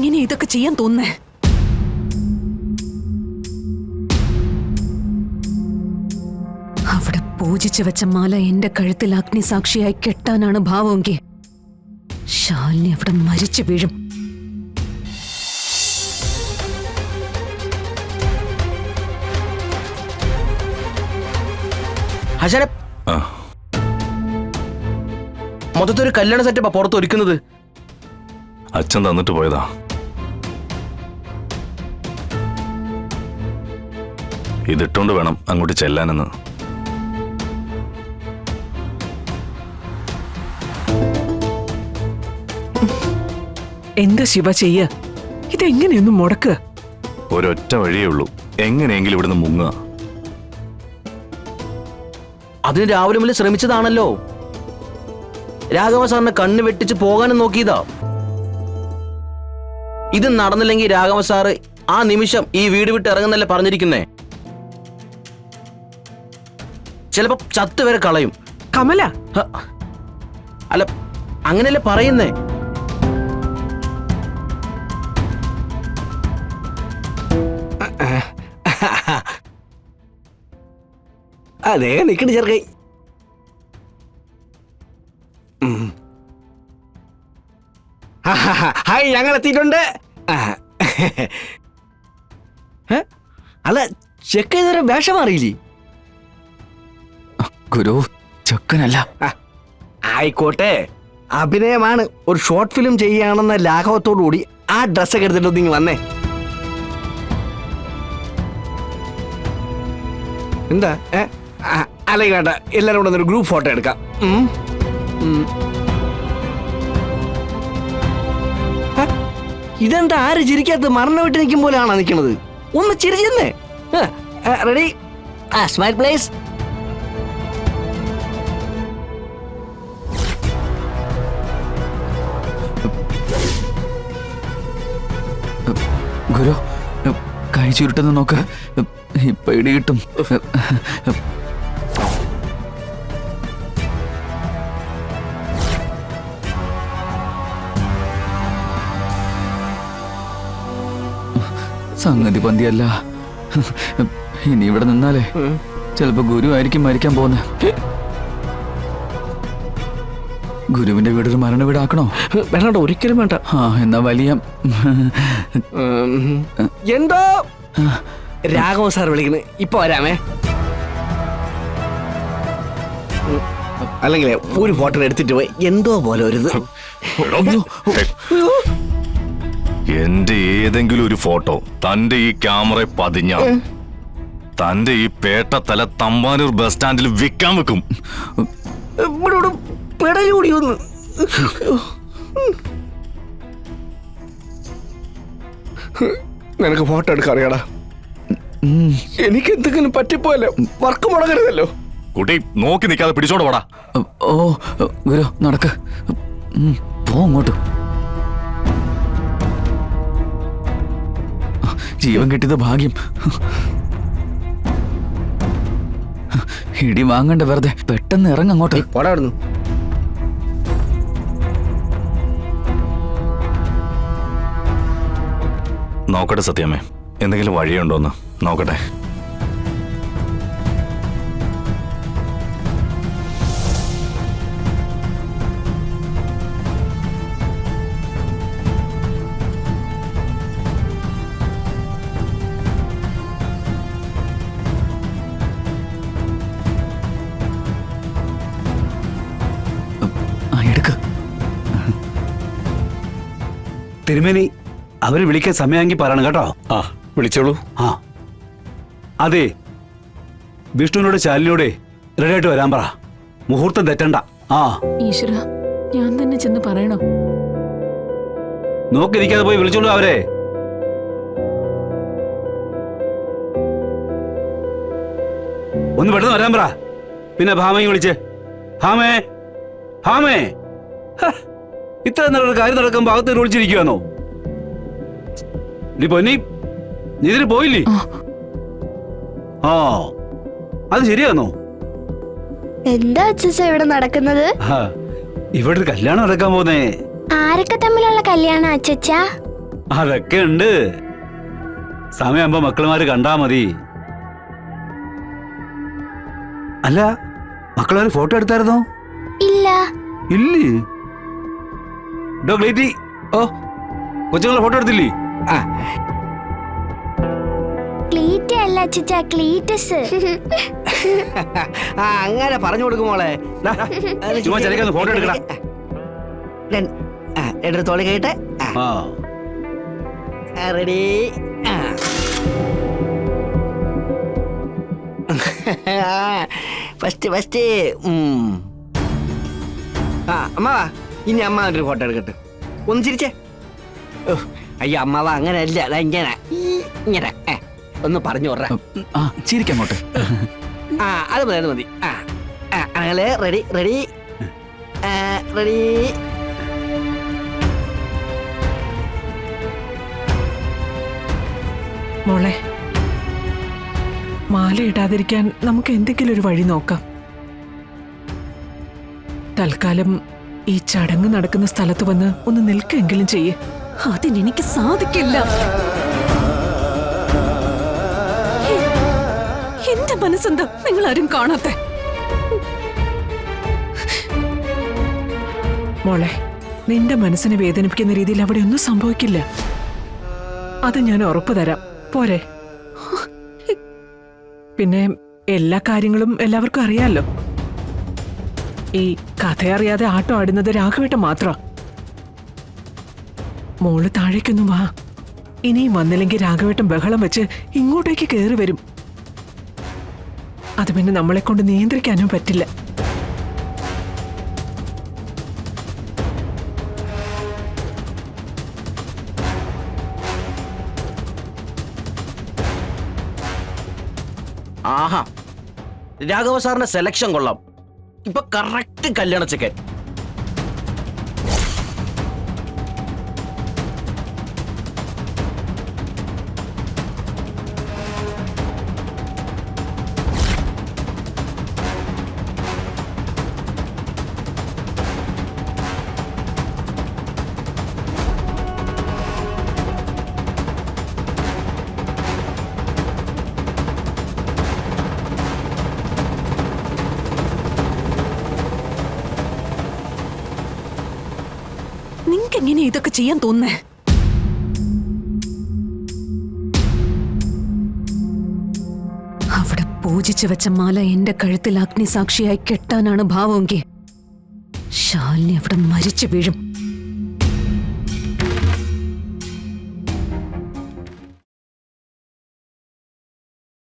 എങ്ങനെ ഇതൊക്കെ ചെയ്യാൻ തോന്നുന്നേ? അവിടെ പൂജിച്ചു വെച്ച മാല എന്റെ കഴുത്തിൽ അഗ്നിസാക്ഷിയായി കെട്ടാനാണ് ഭാവമെങ്കിൽ ശാലിനി അവിടെ മരിച്ചു വീഴും. മൊത്തത്തിൽ ഒരു കല്യാണ സെറ്റപ്പാ പുറത്ത് ഒരുക്കുന്നത്. അച്ഛൻ തന്നിട്ട് പോയതാ. ഇതിട്ടോണ്ട് വേണം അങ്ങോട്ട് ചെല്ലാനെന്ന്. എന്താ ശിവ ചെയ്യ? ഇതെങ്ങനെയൊന്നും മുടക്കുക? ഒരൊറ്റ വഴിയേ ഉള്ളൂ, എങ്ങനെയെങ്കിലും ഇവിടുന്ന് മുങ്ങുക. അതിന് രാവിലെ മുതൽ ശ്രമിച്ചതാണല്ലോ. രാഘവ സാറിനെ കണ്ണ് വെട്ടിച്ച് പോകാനും നോക്കിയതാ. ഇത് നടന്നില്ലെങ്കിൽ രാഘവ സാറ് ആ നിമിഷം ഈ വീട് വിട്ട് ഇറങ്ങുന്നല്ലേ പറഞ്ഞിരിക്കുന്നേ. ചിലപ്പോ ചത്ത് വരെ കളയും. കമല, അല്ല അങ്ങനെയല്ലേ പറയുന്നേ. അതെ നിക്കണ ചെറുക്കൈ. ഹായ്, ഞങ്ങൾ എത്തിയിട്ടുണ്ട്. അല്ല ചെക്ക ഇതുവരെ വേഷം അറിയില്ലേ? ഗുരു, ചെക്കനല്ല. ആയിക്കോട്ടെ, അഭിനയമാണ്. ഒരു ഷോർട്ട് ഫിലിം ചെയ്യുകയാണെന്ന ലാഘവത്തോടു കൂടി ആ ഡ്രസ്സൊക്കെ എടുത്തിട്ട് നിങ്ങൾ വന്നേ. എന്താ അല്ലെങ്കിൽ വേണ്ട, എല്ലാവരും കൂടെ ഒരു ഗ്രൂപ്പ് ഫോട്ടോ എടുക്കാം. ഇതെന്താ ആര് ചിരിക്കാത്ത? മരണ വിട്ട് നിൽക്കും പോലെയാണോ നിൽക്കുന്നത്? ഒന്ന് ചിരിച്ചെന്നേ. Ready, smile please. ഗുരു, കൈ ചുരുട്ടെന്ന് നോക്ക്, ഇപ്പൊ ഇടി കിട്ടും. സംഗതി പന്തിയല്ല. ഇനി ഇവിടെ നിന്നാലേ ചിലപ്പോ ഗുരു ആയിരിക്കും മരിക്കാൻ പോകുന്നത്. ഗുരുവിന്റെ വീടൊരു മരണ വീടാക്കണോ? വേണ്ട, ഒരിക്കലും വേണ്ട. എന്നാ വലിയ എന്തോ രാഘവ സാർ വിളിക്കുന്നത്. ഇപ്പൊ വരാമേ. അല്ലെങ്കിൽ ഒരു ഫോട്ടോ എടുത്തിട്ട് പോയി എന്തോ പോലെ ഒരു എന്റെ ഏതെങ്കിലും ഒരു ഫോട്ടോ തന്റെ ഈ ക്യാമറ പതിഞ്ഞ തന്റെ ഈ പേട്ട തല തമ്പാനൂർ ബസ് സ്റ്റാൻഡിൽ വിൽക്കാൻ വെക്കും. പെടലൂടി ഒന്ന്. നിനക്ക് ഫോട്ടോ എടുക്കാൻ അറിയാടാ? എനിക്ക് എന്തെങ്കിലും പറ്റിപ്പോയല്ലോ, വർക്ക് മുടങ്ങരുതല്ലോ. കുട്ടി നോക്കി നിൽക്കാതെ പിടിച്ചോണ്ട് പോടാ. ഓ ഗുരു, നടക്ക്, പോ അങ്ങോട്ട്. ജീവൻ കിട്ടിയത് ഭാഗ്യം. ഇടി വാങ്ങണ്ട വെറുതെ, പെട്ടെന്ന് ഇറങ്ങങ്ങോട്ട്. പോടായിരുന്നു. നോക്കട്ടെ സത്യമേ, എന്തെങ്കിലും വഴിയുണ്ടോന്ന് നോക്കട്ടെ. എടുക്ക്. തിരുമേനി, അവര് വിളിക്കാൻ സമയമെങ്കിൽ പറയണം കേട്ടോ. ആ, വിളിച്ചോളൂ. ആ അതെ, വിഷ്ണുവിനോട് ശാലിനിയോടെ റെഡിയായിട്ട് വരാൻ പറ. മുഹൂർത്തം തെറ്റണ്ട. ആ ഈശ്വര, ഞാൻ തന്നെ ചെന്ന് പറയണോ? നോക്കിയിരിക്കാതെ പോയി വിളിച്ചോളൂ അവരെ. ഒന്ന് പെട്ടെന്ന് വരാൻ പറ. പിന്നെ ഭാമയും വിളിച്ച്. ഭാമേ, ഭാമേ, ഇത്ര നേരം കാര്യം നടക്കുമ്പോ അകത്ത് വിളിച്ചിരിക്കുവാന്നോ? നീ പൊന്നി, നീ ഇതിന് പോയില്ലേ? ആ, അത് ശരിയാന്നോ? എന്താ അച്ഛാ ഇവിടെ നടക്കുന്നത്? ഇവിടെ കല്യാണം നടക്കാൻ പോന്നേ. ആരൊക്കെ തമ്മിലുള്ള കല്യാണം അച്ഛാ? അതൊക്കെ ഉണ്ട്. സമയമാകുമ്പോ മക്കളുമാര് കണ്ടാ മതി. അല്ല, മക്കളുമാര് ഫോട്ടോ എടുത്തായിരുന്നോ? ഇല്ല. ഇല്ലേ? ഡോ ഗ്ലീറ്റി, ഓ കൊച്ചുങ്ങളെ ഫോട്ടോ എടുത്തില്ലേ? ആ ക്ലീറ്റ അല്ല അച്ഛാ, ക്ലീറ്റസ്. ആ അങ്ങനെ പറഞ്ഞു കൊടുക്കും മോളെ. ചുമ്മാ ചിലക്കൊന്ന് ഫോട്ടോ എടുക്കടാ. എടുത്ത് തോളി കേട്ടെ. ആ റെഡി. ഫസ്റ്റ് ആ അമ്മാവാ, ഇനി അമ്മ ഒരു ഫോട്ടോ എടുക്കട്ടെ. ഒന്ന് ചിരിച്ചേ. അയ്യോ അമ്മാവ അങ്ങനെയല്ല, അതാ ഇങ്ങനെ ഇങ്ങനെ ഒന്ന് പറഞ്ഞു വിട. ആ ചിരിക്കങ്ങോട്ട്. ആ അത് മതി, അത് മതി. അങ്ങനെ റെഡി റെഡി റെഡി. മോളെ, മാല ഇടാതിരിക്കാൻ നമുക്ക് എന്തെങ്കിലും ഒരു വഴി നോക്കാം. തൽക്കാലം ഈ ചടങ്ങ് നടക്കുന്ന സ്ഥലത്ത് വന്ന് ഒന്ന് നിൽക്കെങ്കിലും ചെയ്യേ. അതിനെനിക്ക് സാധിക്കില്ല. എന്റെ മനസ്സെന്താ നിങ്ങൾ ആരും കാണാത്തെ? മോളെ, നിന്റെ മനസ്സിനെ വേദനിപ്പിക്കുന്ന രീതിയിൽ അവിടെ ഒന്നും സംഭവിക്കില്ല. അത് ഞാൻ ഉറപ്പു തരാം. പോരെ? പിന്നെ എല്ലാ കാര്യങ്ങളും എല്ലാവർക്കും അറിയാലോ. ഈ കഥയറിയാതെ ആട്ടം ആടുന്നത് രാഘവേട്ടൻ മാത്രം. മോള് താഴേക്കൊന്നും വാ. ഇനിയും വന്നില്ലെങ്കിൽ രാഘവേട്ടൻ ബഹളം വെച്ച് ഇങ്ങോട്ടേക്ക് കയറി വരും. അത് പിന്നെ നമ്മളെ കൊണ്ട് നിയന്ത്രിക്കാനും പറ്റില്ല. ആഹാ, രാഘവ സാറിന്റെ സെലക്ഷൻ കൊള്ളാം. ഇപ്പൊ കറക്റ്റ് കല്യാണ ചെക്കൻ. നിങ്ങക്ക് എങ്ങനെ ഇതൊക്കെ ചെയ്യാൻ തോന്നേ? അവിടെ പൂജിച്ചു വെച്ച മാല എന്റെ കഴുത്തിൽ അഗ്നിസാക്ഷിയായി കെട്ടാനാണ് ഭാവമെങ്കിൽ ശാലിനി അവിടെ മരിച്ചു വീഴും.